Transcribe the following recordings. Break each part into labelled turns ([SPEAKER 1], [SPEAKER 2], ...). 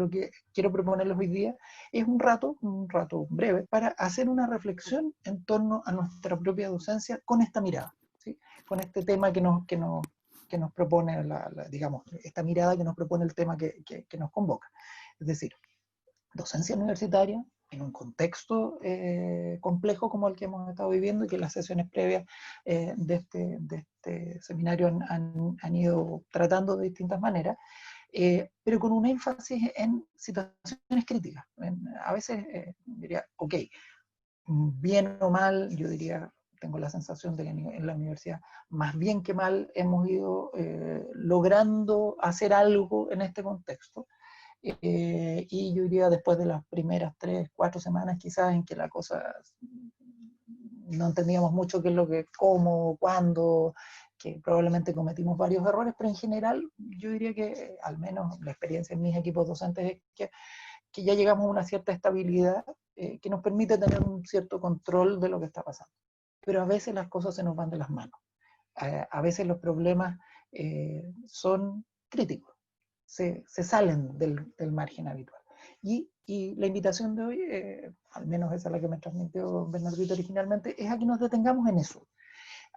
[SPEAKER 1] lo que quiero proponerles hoy día es un rato breve, para hacer una reflexión en torno a nuestra propia docencia con esta mirada, ¿sí? Con este tema que nos propone, digamos, esta mirada que nos propone el tema que nos convoca. Es decir, docencia universitaria en un contexto complejo como el que hemos estado viviendo, y que las sesiones previas de este seminario han ido tratando de distintas maneras, pero con un énfasis en situaciones críticas. A veces diría, ok, bien o mal, yo diría, tengo la sensación de que en la universidad, más bien que mal, hemos ido logrando hacer algo en este contexto. Y yo diría, después de las primeras 3, 4 semanas quizás, en que la cosa no entendíamos mucho qué es lo que, cómo, cuándo, que probablemente cometimos varios errores, pero en general yo diría que, al menos la experiencia en mis equipos docentes, es que ya llegamos a una cierta estabilidad que nos permite tener un cierto control de lo que está pasando. Pero a veces las cosas se nos van de las manos. A veces los problemas son críticos, se salen del margen habitual. Y la invitación de hoy, al menos esa es la que me transmitió Bernardito originalmente, es a que nos detengamos en eso,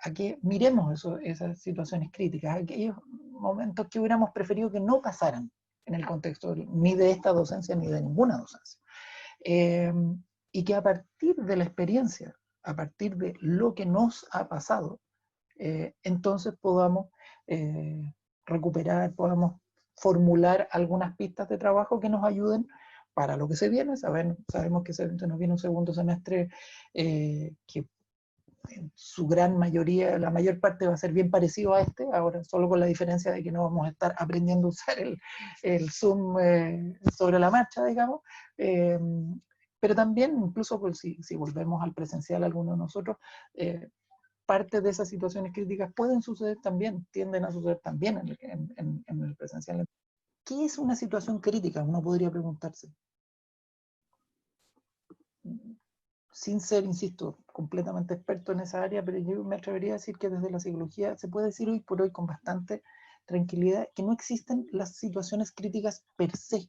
[SPEAKER 1] a que miremos esas situaciones críticas, aquellos momentos que hubiéramos preferido que no pasaran en el contexto ni de esta docencia ni de ninguna docencia. Y que a partir de la experiencia, a partir de lo que nos ha pasado, entonces podamos recuperar, podamos formular algunas pistas de trabajo que nos ayuden para lo que se viene. Sabemos que se nos viene un segundo semestre que en su gran mayoría, la mayor parte va a ser bien parecido a este, ahora solo con la diferencia de que no vamos a estar aprendiendo a usar el Zoom sobre la marcha, digamos. Pero también, incluso pues, si volvemos al presencial algunos de nosotros, parte de esas situaciones críticas pueden suceder también, tienden a suceder también en el presencial. ¿Qué es una situación crítica? Uno podría preguntarse. Sin ser, insisto, completamente experto en esa área, pero yo me atrevería a decir que desde la psicología se puede decir hoy por hoy con bastante tranquilidad que no existen las situaciones críticas per se,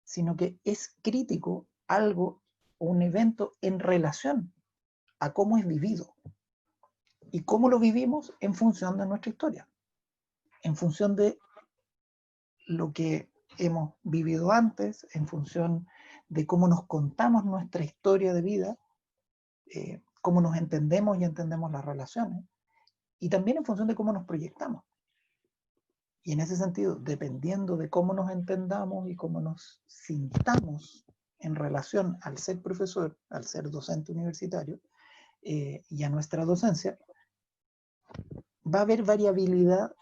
[SPEAKER 1] sino que es crítico algo o un evento en relación a cómo es vivido y cómo lo vivimos en función de nuestra historia, en función de lo que hemos vivido antes, en función de cómo nos contamos nuestra historia de vida, cómo nos entendemos y entendemos las relaciones, y también en función de cómo nos proyectamos. Y en ese sentido, dependiendo de cómo nos entendamos y cómo nos sintamos en relación al ser profesor, al ser docente universitario, y a nuestra docencia, va a haber variabilidad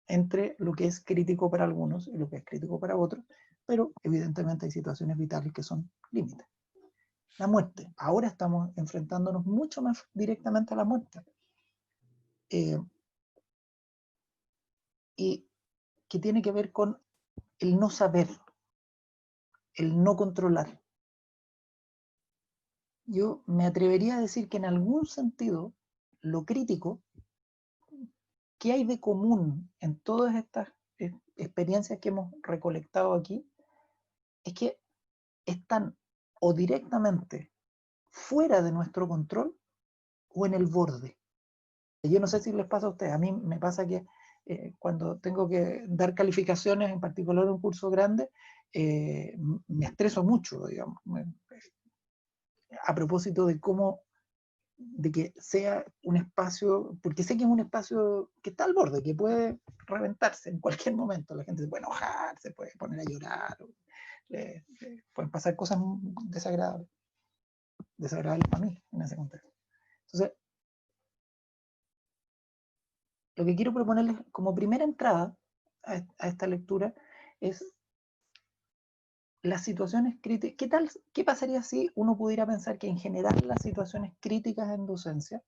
[SPEAKER 1] entre lo que es crítico para algunos y lo que es crítico para otros, pero evidentemente hay situaciones vitales que son límites. La muerte. Ahora estamos enfrentándonos mucho más directamente a la muerte. Y que tiene que ver con el no saber, el no controlar. Yo me atrevería a decir que en algún sentido, lo crítico, ¿qué hay de común en todas estas experiencias que hemos recolectado aquí? Es que están o directamente fuera de nuestro control o en el borde. Yo no sé si les pasa a ustedes, a mí me pasa que cuando tengo que dar calificaciones, en particular un curso grande, me estreso mucho, digamos, a propósito de cómo, de que sea un espacio, porque sé que es un espacio que está al borde, que puede reventarse en cualquier momento, la gente se puede enojar, se puede poner a llorar, pueden pasar cosas desagradables para mí en ese contexto. Entonces, lo que quiero proponerles como primera entrada a esta lectura es las situaciones críticas. ¿Qué pasaría si uno pudiera pensar que en general las situaciones críticas en docencia,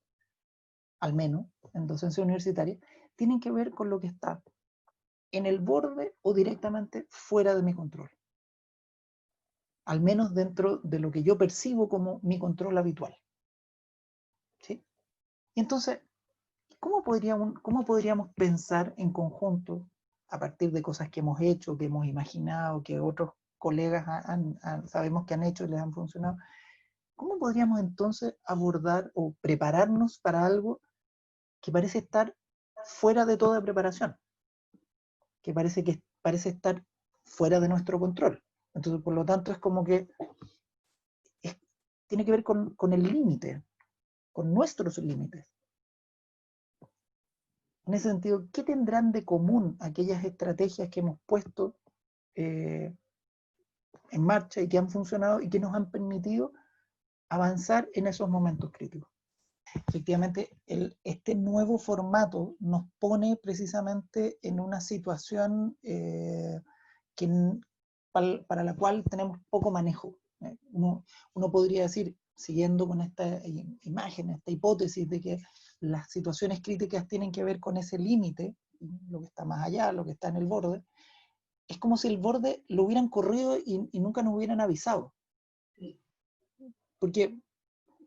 [SPEAKER 1] al menos en docencia universitaria, tienen que ver con lo que está en el borde o directamente fuera de mi control? Al menos dentro de lo que yo percibo como mi control habitual. ¿Sí? Y entonces, ¿cómo podríamos pensar en conjunto a partir de cosas que hemos hecho, que hemos imaginado, que otros colegas sabemos que han hecho y les han funcionado. ¿Cómo podríamos entonces abordar o prepararnos para algo que parece estar fuera de toda preparación? Que parece estar fuera de nuestro control. Entonces, por lo tanto, es como que tiene que ver con el límite, con nuestros límites. En ese sentido, ¿qué tendrán de común aquellas estrategias que hemos puesto en marcha y que han funcionado y que nos han permitido avanzar en esos momentos críticos? Efectivamente, este nuevo formato nos pone precisamente en una situación para la cual tenemos poco manejo. Uno podría decir, siguiendo con esta imagen, esta hipótesis de que las situaciones críticas tienen que ver con ese límite, lo que está más allá, lo que está en el borde, es como si el borde lo hubieran corrido y nunca nos hubieran avisado. Porque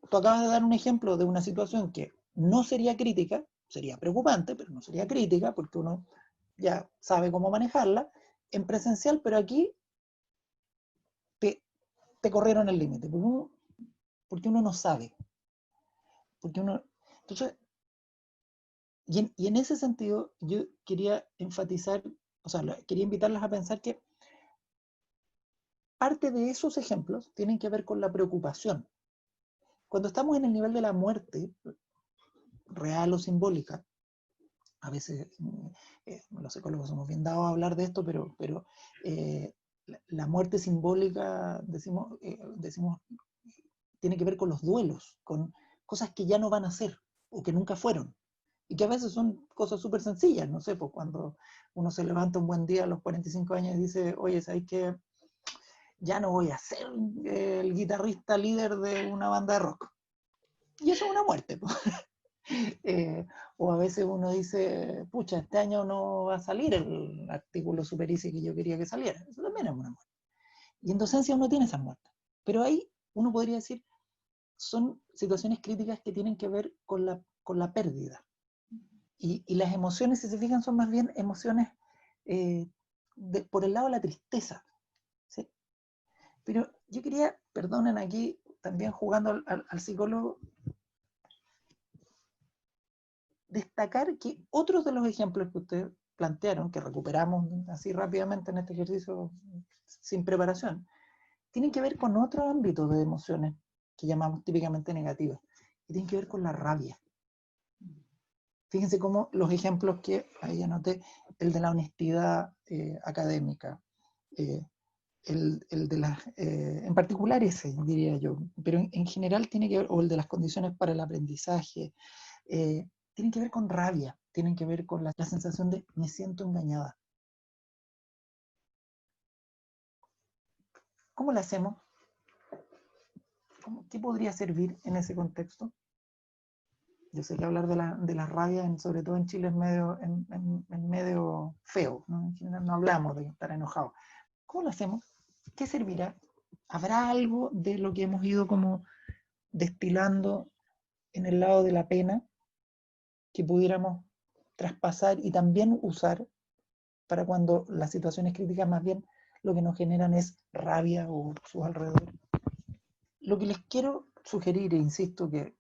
[SPEAKER 1] tú acabas de dar un ejemplo de una situación que no sería crítica, sería preocupante, pero no sería crítica, porque uno ya sabe cómo manejarla, en presencial, pero aquí te corrieron el límite, porque uno no sabe. Entonces, y en ese sentido, yo quería enfatizar, o sea, quería invitarlas a pensar que parte de esos ejemplos tienen que ver con la preocupación. Cuando estamos en el nivel de la muerte, real o simbólica, a veces los psicólogos somos bien dados a hablar de esto, pero la muerte simbólica, decimos, tiene que ver con los duelos, con cosas que ya no van a ser o que nunca fueron. Y que a veces son cosas súper sencillas, no sé, pues cuando uno se levanta un buen día a los 45 años y dice, oye, ¿sabes qué? Ya no voy a ser el guitarrista líder de una banda de rock. Y eso es una muerte, pues. O a veces uno dice, pucha, este año no va a salir el artículo Super Easy que yo quería que saliera. Eso también es una muerte. Y en docencia uno tiene esas muertes. Pero ahí uno podría decir, son situaciones críticas que tienen que ver con la pérdida. Y las emociones, si se fijan, son más bien emociones por el lado de la tristeza. ¿Sí? Pero yo quería, perdonen aquí, también jugando al psicólogo, destacar que otros de los ejemplos que ustedes plantearon, que recuperamos así rápidamente en este ejercicio sin preparación, tienen que ver con otro ámbito de emociones que llamamos típicamente negativas, y tienen que ver con la rabia. Fíjense cómo los ejemplos que ahí anoté, el de la honestidad académica, el de las, en particular ese, diría yo, pero en general tiene que ver, o el de las condiciones para el aprendizaje, tienen que ver con rabia, tienen que ver con la sensación de me siento engañada. ¿Cómo lo hacemos? ¿Qué podría servir en ese contexto? Yo sé que hablar de la rabia, sobre todo en Chile, es medio feo, ¿no? En general no hablamos de estar enojados. ¿Cómo lo hacemos? ¿Qué servirá? ¿Habrá algo de lo que hemos ido como destilando en el lado de la pena que pudiéramos traspasar y también usar para cuando las situaciones críticas más bien lo que nos generan es rabia o sus alrededores? Lo que les quiero sugerir, e insisto que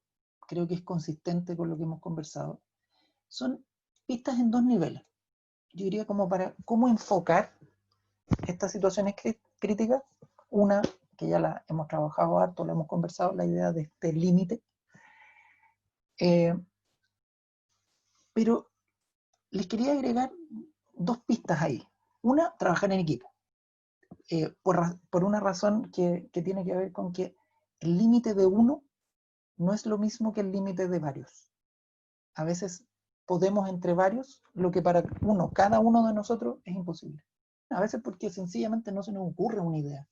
[SPEAKER 1] creo que es consistente con lo que hemos conversado, son pistas en dos niveles. Yo diría como para cómo enfocar estas situaciones críticas. Una, que ya la hemos trabajado harto, la hemos conversado, la idea de este límite. Pero les quería agregar dos pistas ahí. Una, trabajar en equipo. Por una razón que tiene que ver con que el límite de uno no es lo mismo que el límite de varios. A veces podemos entre varios lo que para cada uno de nosotros es imposible. A veces porque sencillamente no se nos ocurre una idea.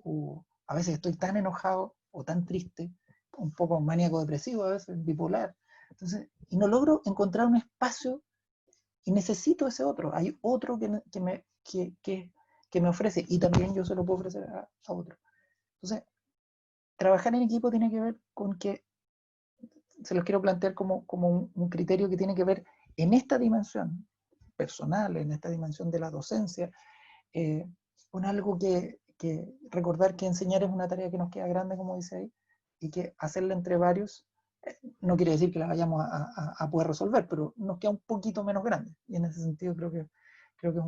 [SPEAKER 1] O a veces estoy tan enojado o tan triste, un poco maníaco depresivo, a veces bipolar. Entonces, y no logro encontrar un espacio y necesito ese otro. Hay otro que me ofrece y también yo se lo puedo ofrecer a otro. Entonces, trabajar en equipo tiene que ver con que se los quiero plantear como un criterio que tiene que ver en esta dimensión, personal, en esta dimensión de la docencia, con algo que recordar que enseñar es una tarea que nos queda grande, como dice ahí, y que hacerla entre varios no quiere decir que la vayamos a poder resolver, pero nos queda un poquito menos grande. Y en ese sentido creo que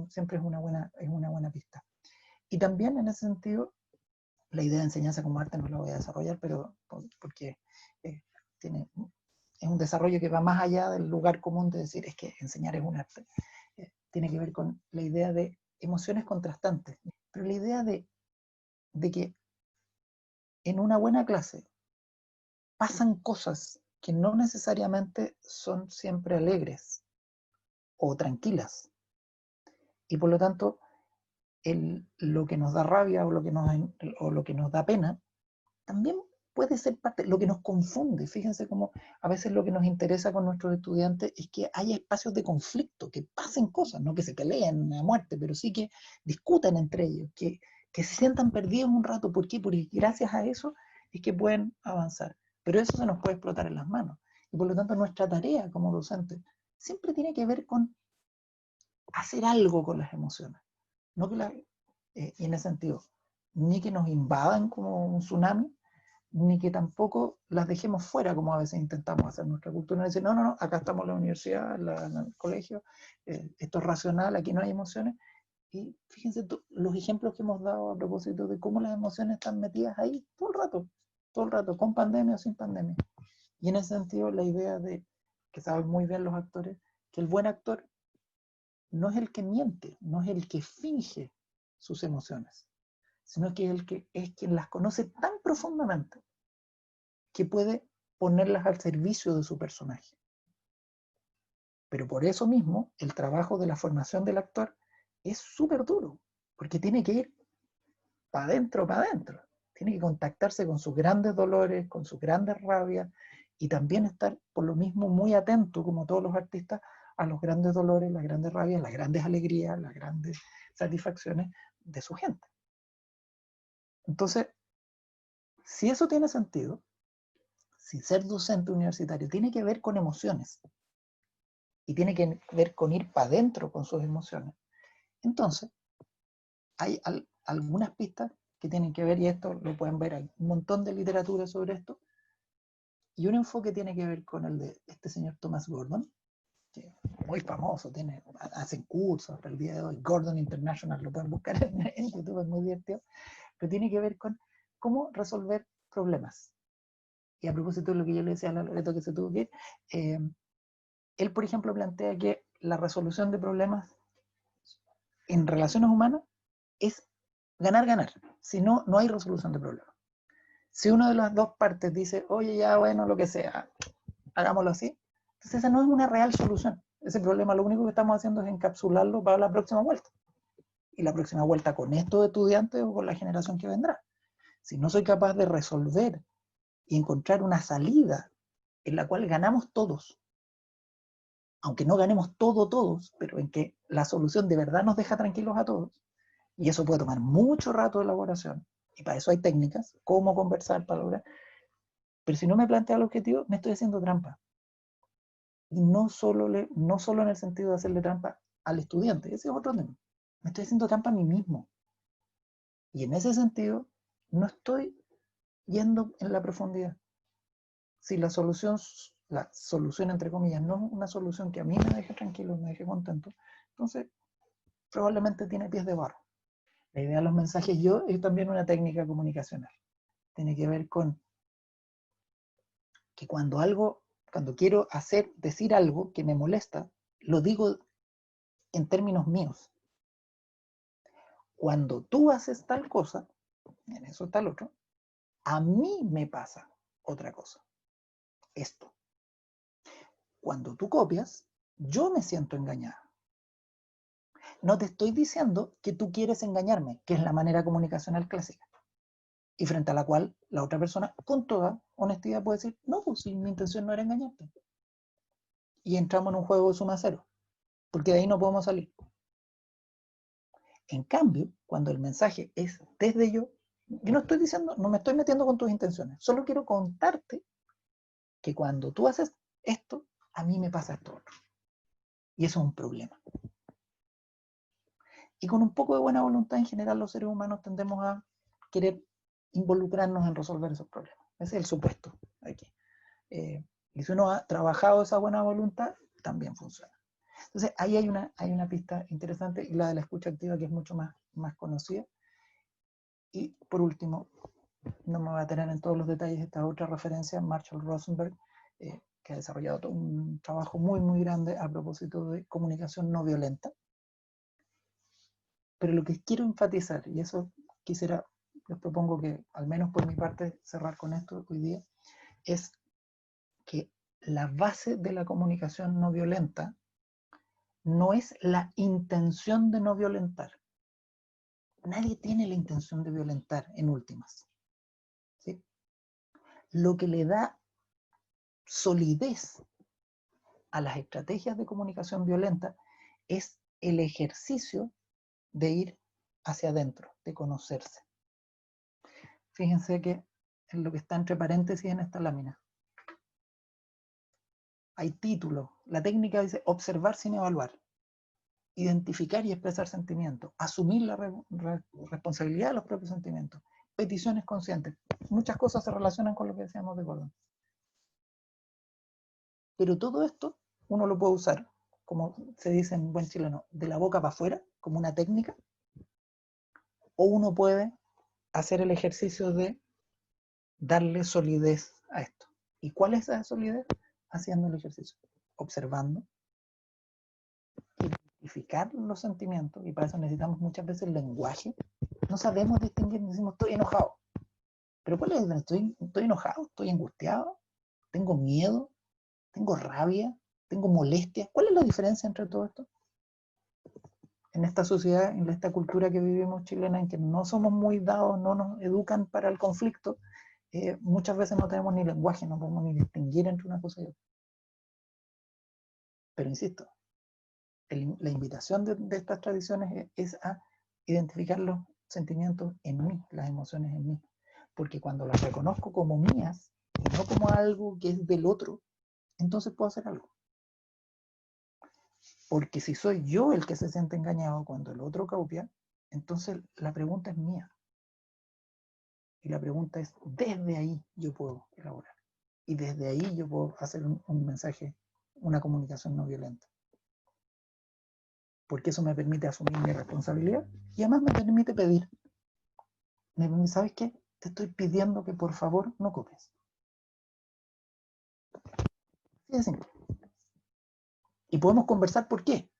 [SPEAKER 1] siempre es una buena pista. Y también en ese sentido, la idea de enseñanza como arte no la voy a desarrollar, pero porque tiene, es un desarrollo que va más allá del lugar común de decir es que enseñar es un arte. Tiene que ver con la idea de emociones contrastantes, pero la idea de que en una buena clase pasan cosas que no necesariamente son siempre alegres o tranquilas. Y por lo tanto, lo que nos da rabia o lo que nos da pena, también puede ser parte, lo que nos confunde. Fíjense cómo a veces lo que nos interesa con nuestros estudiantes es que haya espacios de conflicto, que pasen cosas, no que se peleen a muerte, pero sí que discutan entre ellos, que se sientan perdidos un rato. ¿Por qué? Porque gracias a eso es que pueden avanzar. Pero eso se nos puede explotar en las manos. Y por lo tanto nuestra tarea como docentes siempre tiene que ver con hacer algo con las emociones. No que y en ese sentido, ni que nos invadan como un tsunami, ni que tampoco las dejemos fuera, como a veces intentamos hacer. Nuestra cultura dice, no, no, no, acá estamos en la universidad, en el colegio, esto es racional, aquí no hay emociones. Y fíjense los ejemplos que hemos dado a propósito de cómo las emociones están metidas ahí todo el rato, con pandemia o sin pandemia. Y en ese sentido, la idea de, que saben muy bien los actores, que el buen actor no es el que miente, no es el que finge sus emociones, sino que es quien las conoce tan profundamente que puede ponerlas al servicio de su personaje. Pero por eso mismo, el trabajo de la formación del actor es súper duro, porque tiene que ir para adentro, para adentro. Tiene que contactarse con sus grandes dolores, con sus grandes rabias, y también estar, por lo mismo, muy atento, como todos los artistas, a los grandes dolores, las grandes rabias, las grandes alegrías, las grandes satisfacciones de su gente. Entonces, si eso tiene sentido, si ser docente universitario tiene que ver con emociones y tiene que ver con ir para adentro con sus emociones, entonces hay algunas pistas que tienen que ver, y esto lo pueden ver, hay un montón de literatura sobre esto, y un enfoque tiene que ver con el de este señor Thomas Gordon, que es muy famoso, hacen cursos hasta el día de hoy, Gordon International, lo pueden buscar en YouTube, es muy divertido, pero tiene que ver con cómo resolver problemas. Y a propósito de lo que yo le decía a la Loreto que se tuvo que ir, él, por ejemplo, plantea que la resolución de problemas en relaciones humanas es ganar-ganar. Si no, no hay resolución de problemas. Si una de las dos partes dice, oye, ya, bueno, lo que sea, hagámoslo así, entonces esa no es una real solución. Ese problema lo único que estamos haciendo es encapsularlo para la próxima vuelta. Y la próxima vuelta con estos estudiantes o con la generación que vendrá. Si no soy capaz de resolver y encontrar una salida en la cual ganamos todos, aunque no ganemos todos, pero en que la solución de verdad nos deja tranquilos a todos, y eso puede tomar mucho rato de elaboración, y para eso hay técnicas, cómo conversar para lograr, pero si no me plantea el objetivo, me estoy haciendo trampa. Y no solo en el sentido de hacerle trampa al estudiante, ese es otro tema, me estoy haciendo trampa a mí mismo. Y en ese sentido, no estoy yendo en la profundidad. Si la solución entre comillas, no es una solución que a mí me deje tranquilo, me deje contento, entonces probablemente tiene pies de barro. La idea de los mensajes yo es también una técnica comunicacional. Tiene que ver con que cuando quiero decir algo que me molesta, lo digo en términos míos. Cuando tú haces tal cosa, en eso está el otro, a mí me pasa otra cosa. Esto. Cuando tú copias, yo me siento engañada. No te estoy diciendo que tú quieres engañarme, que es la manera comunicacional clásica. Y frente a la cual la otra persona, con toda honestidad, puede decir, no, pues si mi intención no era engañarte. Y entramos en un juego de suma cero, porque de ahí no podemos salir. En cambio, cuando el mensaje es desde yo no estoy diciendo, no me estoy metiendo con tus intenciones, solo quiero contarte que cuando tú haces esto, a mí me pasa esto otro. Y eso es un problema. Y con un poco de buena voluntad, en general, los seres humanos tendemos a querer involucrarnos en resolver esos problemas. Ese es el supuesto aquí. Y si uno ha trabajado esa buena voluntad, también funciona. Entonces, ahí hay una pista interesante, y la de la escucha activa, que es mucho más conocida. Y por último, no me voy a tener en todos los detalles, esta otra referencia, Marshall Rosenberg, que ha desarrollado todo un trabajo muy, muy grande a propósito de comunicación no violenta. Pero lo que quiero enfatizar, y eso quisiera, les propongo que, al menos por mi parte, cerrar con esto hoy día, es que la base de la comunicación no violenta no es la intención de no violentar. Nadie tiene la intención de violentar en últimas, ¿sí? Lo que le da solidez a las estrategias de comunicación violenta es el ejercicio de ir hacia adentro, de conocerse. Fíjense que en lo que está entre paréntesis en esta lámina hay títulos. La técnica dice observar sin evaluar, identificar y expresar sentimientos, asumir la responsabilidad de los propios sentimientos, peticiones conscientes. Muchas cosas se relacionan con lo que decíamos de Gordon. Pero todo esto uno lo puede usar, como se dice en buen chileno, de la boca para afuera, como una técnica, o uno puede hacer el ejercicio de darle solidez a esto. ¿Y cuál es esa solidez? Haciendo el ejercicio, observando, identificar los sentimientos, y para eso necesitamos muchas veces el lenguaje. No sabemos distinguir, decimos estoy enojado. Pero ¿cuál es? ¿Estoy enojado? ¿Estoy angustiado? ¿Tengo miedo? ¿Tengo rabia? ¿Tengo molestia? ¿Cuál es la diferencia entre todo esto? En esta sociedad, en esta cultura que vivimos chilena, en que no somos muy dados, no nos educan para el conflicto, muchas veces no tenemos ni lenguaje, no podemos ni distinguir entre una cosa y otra. Pero insisto, la invitación de estas tradiciones es a identificar los sentimientos en mí, las emociones en mí. Porque cuando las reconozco como mías, y no como algo que es del otro, entonces puedo hacer algo. Porque si soy yo el que se siente engañado cuando el otro copia, entonces la pregunta es mía. Y la pregunta es, desde ahí yo puedo elaborar. Y desde ahí yo puedo hacer un mensaje, una comunicación no violenta. Porque eso me permite asumir mi responsabilidad y además me permite pedir. ¿Sabes qué? Te estoy pidiendo que por favor no copies. Así de simple. Y podemos conversar por qué.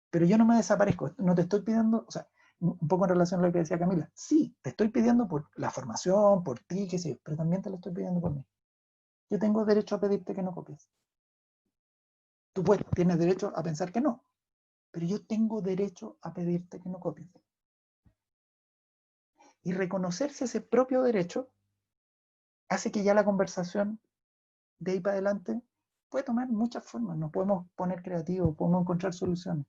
[SPEAKER 1] Pero yo no me desaparezco. No te estoy pidiendo, o sea, un poco en relación a lo que decía Camila. Sí, te estoy pidiendo por la formación, por ti, qué sé yo, pero también te lo estoy pidiendo por mí. Yo tengo derecho a pedirte que no copies. Tú tienes derecho a pensar que no, pero yo tengo derecho a pedirte que no copies. Y reconocerse ese propio derecho hace que ya la conversación de ahí para adelante puede tomar muchas formas. Nos podemos poner creativos, podemos encontrar soluciones.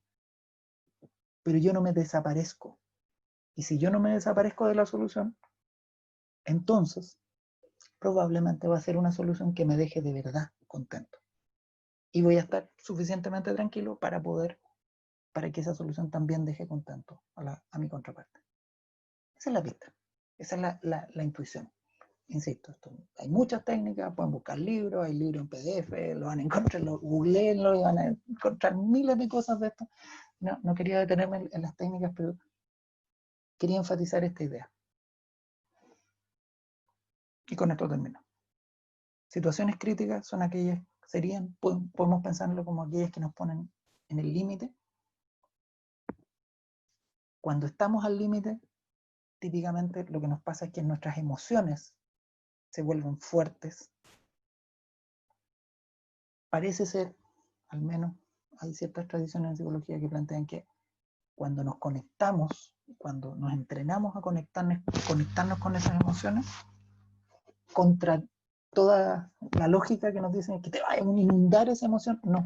[SPEAKER 1] Pero yo no me desaparezco. Y si yo no me desaparezco de la solución, entonces probablemente va a ser una solución que me deje de verdad contento. Y voy a estar suficientemente tranquilo para que esa solución también deje contento a mi contraparte. Esa es la pista, esa es la intuición. Insisto, hay muchas técnicas, pueden buscar libros, hay libros en PDF, lo van a encontrar, googleenlo, van a encontrar miles de cosas de esto. No quería detenerme en las técnicas, pero quería enfatizar esta idea. Y con esto termino. Situaciones críticas son aquellas, podemos pensarlo como aquellas que nos ponen en el límite. Cuando estamos al límite, típicamente lo que nos pasa es que nuestras emociones se vuelven fuertes. Parece ser, al menos hay ciertas tradiciones en psicología que plantean que cuando nos conectamos, cuando nos entrenamos a conectarnos con esas emociones, contra toda la lógica que nos dicen que te vaya a inundar esa emoción, no.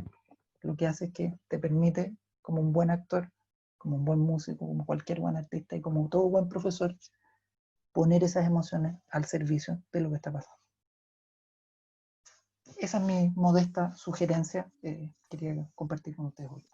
[SPEAKER 1] Lo que hace es que te permite, como un buen actor, como un buen músico, como cualquier buen artista y como todo buen profesor, poner esas emociones al servicio de lo que está pasando. Esa es mi modesta sugerencia que quería compartir con ustedes hoy.